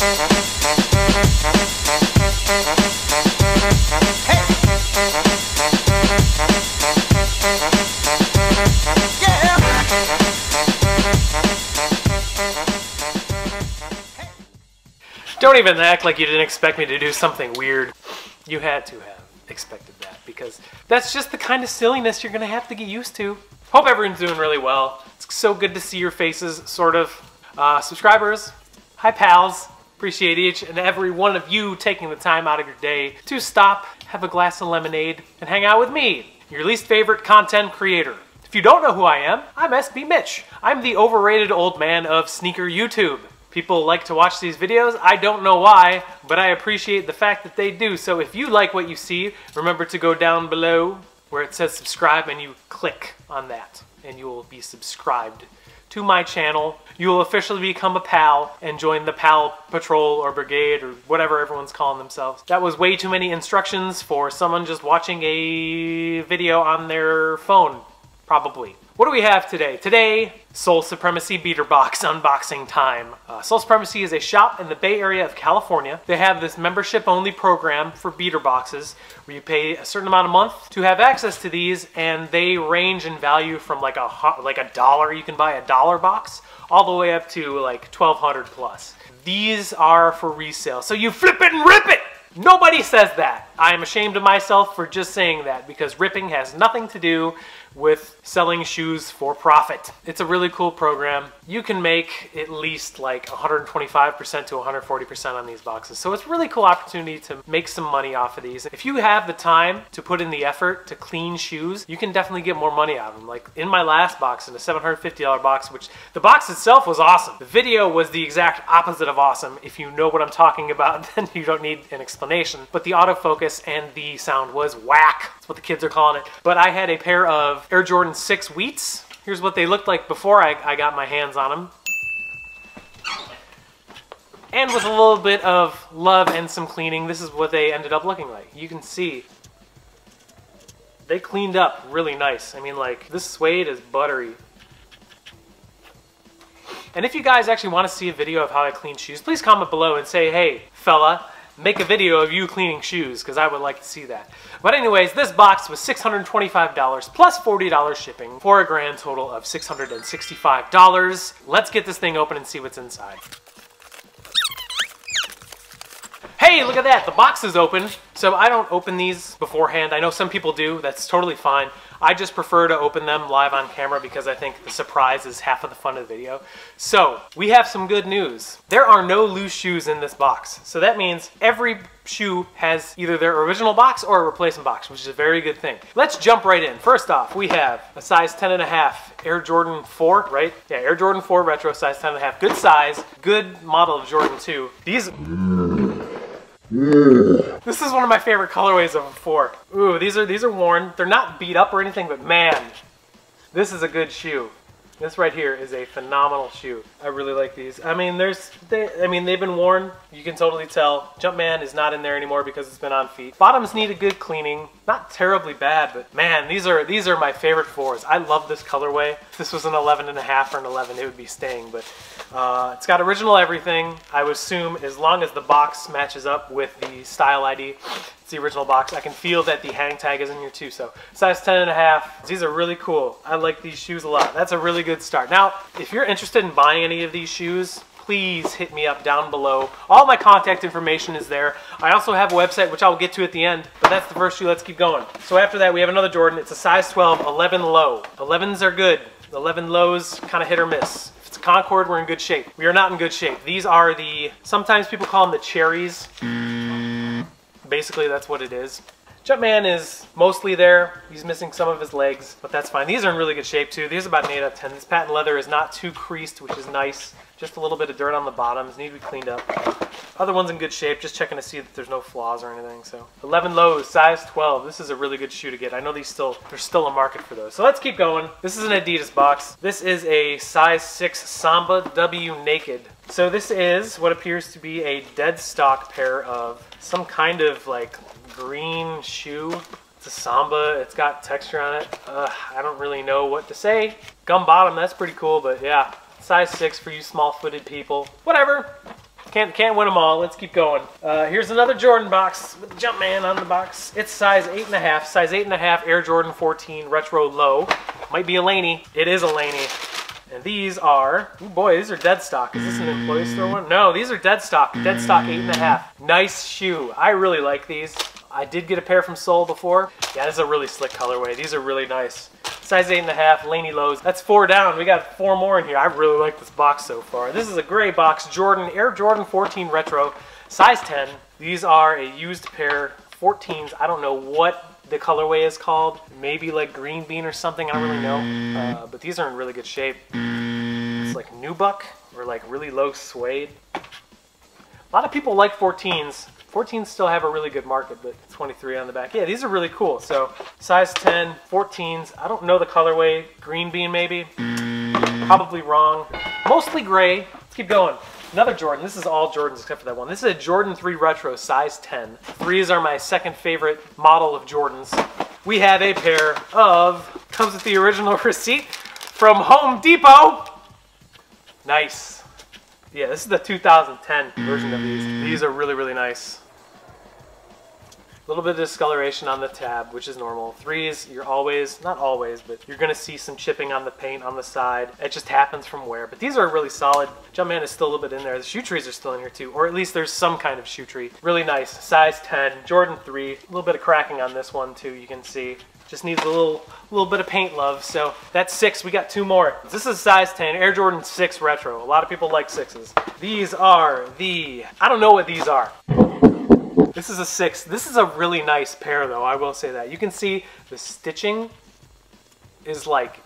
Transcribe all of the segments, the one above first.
Don't even act like you didn't expect me to do something weird. You had to have expected that, because that's just the kind of silliness you're gonna have to get used to. Hope everyone's doing really well. It's so good to see your faces, sort of. Subscribers, hi pals. Appreciate each and every one of you taking the time out of your day to stop, have a glass of lemonade, and hang out with me, your least favorite content creator. If you don't know who I am, I'm SB Mitch. I'm the overrated old man of sneaker YouTube. People like to watch these videos. I don't know why, but I appreciate the fact that they do. So if you like what you see, remember to go down below where it says subscribe and you click on that and you will be subscribed to my channel. You will officially become a pal and join the pal patrol or brigade or whatever everyone's calling themselves. That was way too many instructions for someone just watching a video on their phone, probably. What do we have today? Today, Soul Supremacy Beater Box unboxing time. Soul Supremacy is a shop in the Bay Area of California. They have this membership-only program for beater boxes where you pay a certain amount a month to have access to these, and they range in value from like a dollar. You can buy a dollar box all the way up to like 1,200 plus. These are for resale, so you flip it and rip it! Nobody says that. I am ashamed of myself for just saying that, because ripping has nothing to do with selling shoes for profit. It's a really cool program. You can make at least like 125% to 140% on these boxes. So it's a really cool opportunity to make some money off of these. If you have the time to put in the effort to clean shoes, you can definitely get more money out of them. Like in my last box, in a $750 box, which the box itself was awesome. The video was the exact opposite of awesome. If you know what I'm talking about, then you don't need an explanation. But the autofocus and the sound was whack. That's what the kids are calling it. But I had a pair of Air Jordan 6 Wheats. Here's what they looked like before I got my hands on them. And with a little bit of love and some cleaning, this is what they ended up looking like. You can see they cleaned up really nice. I mean, like, this suede is buttery. And if you guys actually want to see a video of how I clean shoes, please comment below and say, hey, fella, make a video of you cleaning shoes, because I would like to see that. But anyways, this box was $625 plus $40 shipping for a grand total of $665. Let's get this thing open and see what's inside. Hey, look at that, the box is open. So I don't open these beforehand. I know some people do, that's totally fine. I just prefer to open them live on camera because I think the surprise is half of the fun of the video. So, we have some good news. There are no loose shoes in this box. So that means every shoe has either their original box or a replacement box, which is a very good thing. Let's jump right in. First off, we have a size 10.5 Air Jordan 4, right? Yeah, Air Jordan 4 Retro, size 10.5. Good size, good model of Jordan 2. These... This is one of my favorite colorways of a 4. Ooh, these are worn. They're not beat up or anything, but man, this is a good shoe. This right here is a phenomenal shoe. I really like these. I mean, they've been worn. You can totally tell. Jumpman is not in there anymore because it's been on feet. Bottoms need a good cleaning. Not terribly bad, but man, these are my favorite 4s. I love this colorway. If this was an 11.5 or an 11, it would be staying, but it's got original everything. I would assume as long as the box matches up with the style ID, it's the original box. I can feel that the hang tag is in here too, so size 10.5. These are really cool. I like these shoes a lot. That's a really good start. Now, if you're interested in buying any of these shoes, please hit me up down below. All my contact information is there. I also have a website, which I'll get to at the end, but that's the first shoe. Let's keep going. So after that, we have another Jordan. It's a size 12, 11 low. 11s are good. 11 lows, kind of hit or miss. If it's a Concord, we're in good shape. We are not in good shape. These are the, sometimes people call them the cherries. Basically, that's what it is. Jumpman is mostly there. He's missing some of his legs, but that's fine. These are in really good shape too. These are about an 8 out of 10. This patent leather is not too creased, which is nice. Just a little bit of dirt on the bottoms. Need to be cleaned up. Other one's in good shape. Just checking to see that there's no flaws or anything. So 11 lows, size 12. This is a really good shoe to get. I know there's still a market for those. So let's keep going. This is an Adidas box. This is a size 6 Samba W Naked. So this is what appears to be a dead stock pair of some kind of like green shoe. It's a Samba. It's got texture on it. I don't really know what to say. Gum bottom, that's pretty cool, but yeah. Size 6 for you small-footed people. Whatever. Can't win them all. Let's keep going. Here's another Jordan box with Jumpman on the box. It's size 8.5. Size 8.5 Air Jordan 14 Retro Low. Might be a Laney. It is a Laney. And these are, oh boy, these are dead stock. Is this an employee store one? No, these are dead stock. Dead stock 8.5. Nice shoe. I really like these. I did get a pair from Soul before. Yeah, this is a really slick colorway. These are really nice. Size 8.5, Laney lows. That's 4 down. We got 4 more in here. I really like this box so far. This is a gray box, Jordan, Air Jordan 14 Retro, size 10. These are a used pair, 14s. I don't know what the colorway is called. Maybe like green bean or something. I don't really know. But these are in really good shape. It's like nubuck or like really low suede. A lot of people like 14s. 14s still have a really good market, but 23 on the back. Yeah, these are really cool. So size 10, 14s. I don't know the colorway. Green bean maybe. Probably wrong. Mostly gray. Let's keep going. Another Jordan. This is all Jordans except for that one. This is a Jordan 3 Retro, size 10. 3s are my second favorite model of Jordans. We have a pair of, comes with the original receipt from Home Depot. Nice. Yeah, this is the 2010 version of these. These are really, really nice. A little bit of discoloration on the tab, which is normal. 3s, you're always, not always, but you're going to see some chipping on the paint on the side. It just happens from wear. But these are really solid. Jumpman is still a little bit in there. The shoe trees are still in here too, or at least there's some kind of shoe tree. Really nice. Size 10, Jordan 3. A little bit of cracking on this one too, you can see. Just needs a little bit of paint love. So that's 6. We got 2 more. This is size 10, Air Jordan 6 Retro. A lot of people like 6s. These are the, I don't know what these are. This is a 6. This is a really nice pair though, I will say that. You can see the stitching is like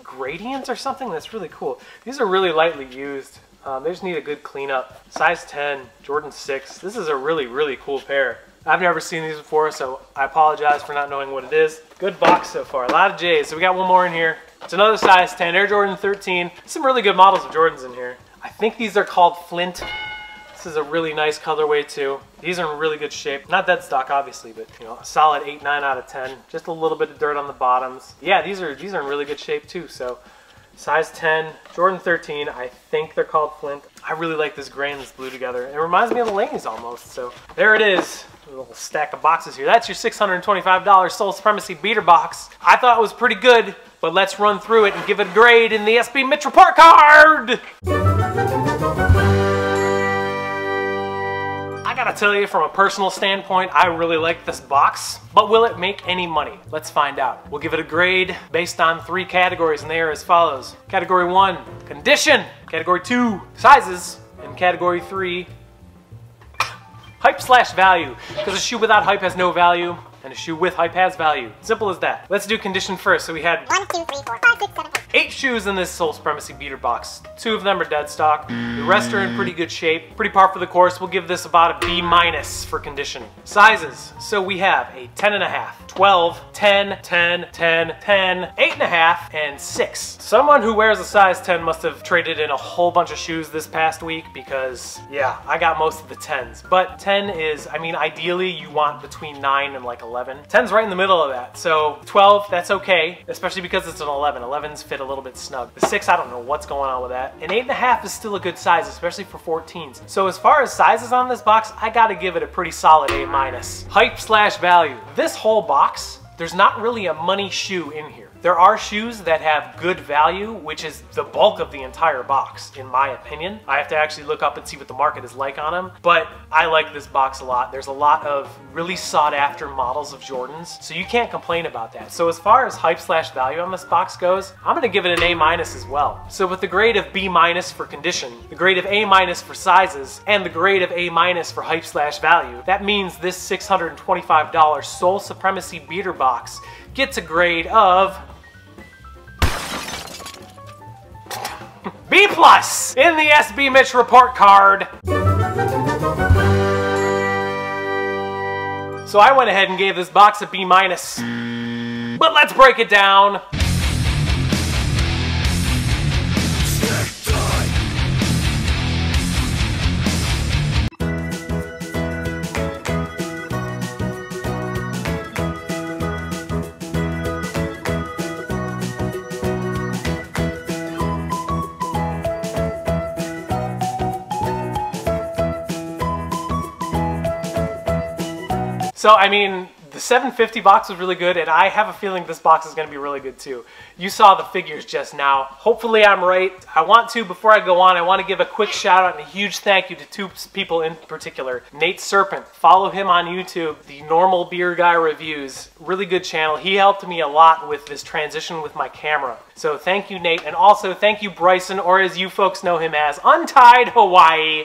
gradients or something. That's really cool. These are really lightly used. They just need a good cleanup. Size 10, Jordan 6. This is a really, really cool pair. I've never seen these before, so I apologize for not knowing what it is. Good box so far. A lot of J's. So we got one more in here. It's another size 10, Air Jordan 13. Some really good models of Jordans in here. I think these are called Flint. This is a really nice colorway too. These are in really good shape. Not dead stock, obviously, but you know, a solid 8, 9 out of 10. Just a little bit of dirt on the bottoms. Yeah, these are in really good shape too. So size 10, Jordan 13. I think they're called Flint. I really like this gray and this blue together. It reminds me of the Laneys almost. So there it is. A little stack of boxes here. That's your $625 Soul Supremacy beater box. I thought it was pretty good, but let's run through it and give it a grade in the SB Mitch report card. I gotta tell you, from a personal standpoint, I really like this box, but will it make any money? Let's find out. We'll give it a grade based on 3 categories, and they are as follows. Category 1, condition. Category 2, sizes. And category 3, hype/value, because a shoe without hype has no value, and a shoe with hype has value. Simple as that. Let's do condition first. So we had 1, 2, 3, 4, 5, 6, 7, 8. 8 shoes in this Soul Supremacy beater box. 2 of them are dead stock. The rest are in pretty good shape. Pretty par for the course. We'll give this about a B- for condition. Sizes. So we have a 10.5, 12, 10, 10, 10, 10, 8.5, and 6. Someone who wears a size 10 must have traded in a whole bunch of shoes this past week because, yeah, I got most of the 10s. But 10 is, I mean, ideally you want between 9 and like 11. 10's right in the middle of that. So 12, that's okay, especially because it's an 11. 11s fit a little bit snug. The 6, I don't know what's going on with that. An 8.5 is still a good size, especially for 14s. So as far as sizes on this box, I gotta give it a pretty solid A-. Hype/value. This whole box, there's not really a money shoe in here. There are shoes that have good value, which is the bulk of the entire box, in my opinion. I have to actually look up and see what the market is like on them, but I like this box a lot. There's a lot of really sought after models of Jordans, so you can't complain about that. So as far as hype/value on this box goes, I'm gonna give it an A- as well. So with the grade of B- for condition, the grade of A- for sizes, and the grade of A- for hype/value, that means this $625 Soul Supremacy beater box gets a grade of B+ in the SB Mitch report card. So I went ahead and gave this box a B-. But let's break it down. So, I mean, the 750 box was really good, and I have a feeling this box is going to be really good too. You saw the figures just now. Hopefully I'm right. I want to, before I go on, I want to give a quick shout out and a huge thank you to two people in particular. Nate Serpent, follow him on YouTube, the Normal Beer Guy Reviews. Really good channel. He helped me a lot with this transition with my camera. So thank you, Nate, and also thank you, Bryson, or as you folks know him as, Untied Hawaii.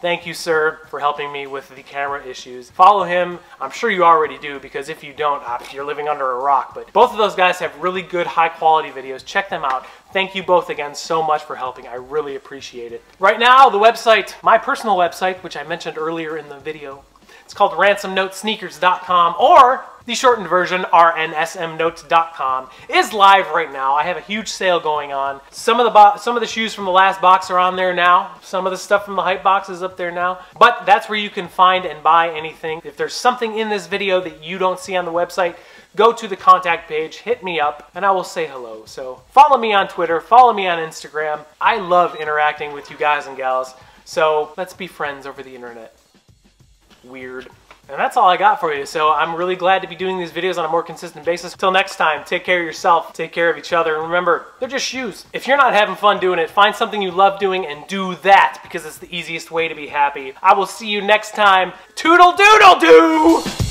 Thank you, sir, for helping me with the camera issues. Follow him. I'm sure you already do, because if you don't, you're living under a rock. But both of those guys have really good, high-quality videos. Check them out. Thank you both again so much for helping. I really appreciate it. Right now, the website, my personal website, which I mentioned earlier in the video, it's called ransomnotesneakers.com, or the shortened version, rnsmnotes.com, is live right now. I have a huge sale going on. Some of the shoes from the last box are on there now. Some of the stuff from the hype box is up there now. But that's where you can find and buy anything. If there's something in this video that you don't see on the website, go to the contact page, hit me up, and I will say hello. So follow me on Twitter, follow me on Instagram. I love interacting with you guys and gals. So let's be friends over the internet. Weird. And that's all I got for you, so I'm really glad to be doing these videos on a more consistent basis. Till next time, take care of yourself, take care of each other, and remember, they're just shoes. If you're not having fun doing it, find something you love doing and do that, because it's the easiest way to be happy. I will see you next time. Toodle doodle doo!